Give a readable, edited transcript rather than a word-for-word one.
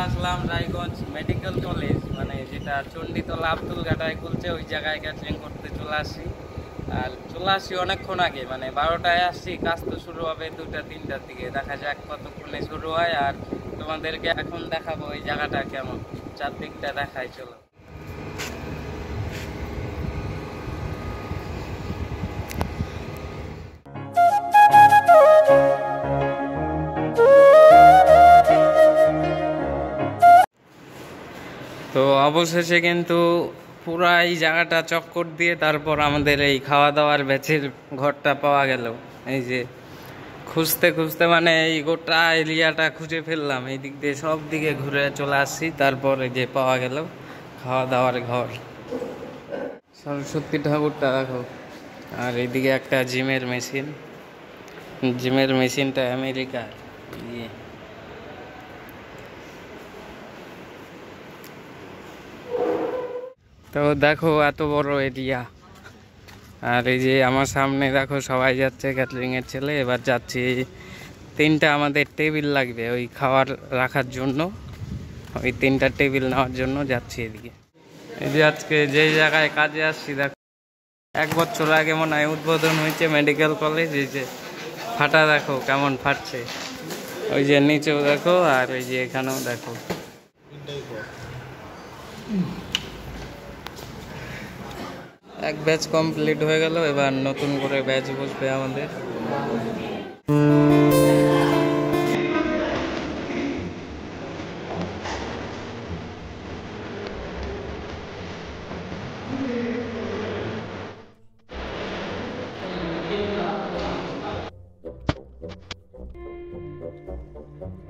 আসলাম Raiganj medical college, মানে যেটা চণ্ডীতলা আব্দুল ঘাটায় খুলছে, ওই জায়গায় ক্যাটারিং করতে চলে আসি। আর চলে আসি অনেকক্ষণ আগে, মানে 12টায় আসছি, কাজ তো শুরু হবে 2টা-3টার দিকে। দেখা যাক কতক্ষণে শুরু হয়। আর তোমাদেরকে এখন দেখাবো এই জায়গাটা কেমন, চারদিকটা দেখাই, চলো। তো অবশেষে কিন্তু পুরা এই জায়গাটা চক্কর দিয়ে তারপর আমাদের এই খাওয়া দাওয়ার ব্যাচের ঘরটা পাওয়া গেল। এই যে খুঁজতে খুঁজতে মানে এই গোটা এরিয়াটা খুঁজে ফেললাম, এই দিক দিয়ে সব দিকে ঘুরে চলে আসছি, তারপর এই যে পাওয়া গেল খাওয়া দাওয়ার ঘর। সরস্বতী ঠাকুরটা দেখো। আর এইদিকে একটা জিমের মেশিন, জিমের মেশিনটা আমেরিকার। ইয়ে তো দেখো এত বড় এরিয়া। আর এই যে আমার সামনে দেখো সবাই যাচ্ছে, ক্যাটারিং এর ছেলে। এবার যাচ্ছি, 3টা আমাদের টেবিল লাগবে ওই খাবার রাখার জন্য, ওই 3টা টেবিল নেওয়ার জন্য যাচ্ছি এদিকে। এই যে আজকে যেই জায়গায় কাজে আসছি দেখো, 1 বছর আগে মনে হয় উদ্বোধন হয়েছে মেডিকেল কলেজ। এই যে ফাটা দেখো কেমন ফাটছে, ওই যে নিচেও দেখো আর ওই যে এখানেও দেখো। এক ব্যাচ কমপ্লিট হয়ে গেল, এবার নতুন করে ব্যাচ বসবে আমাদের।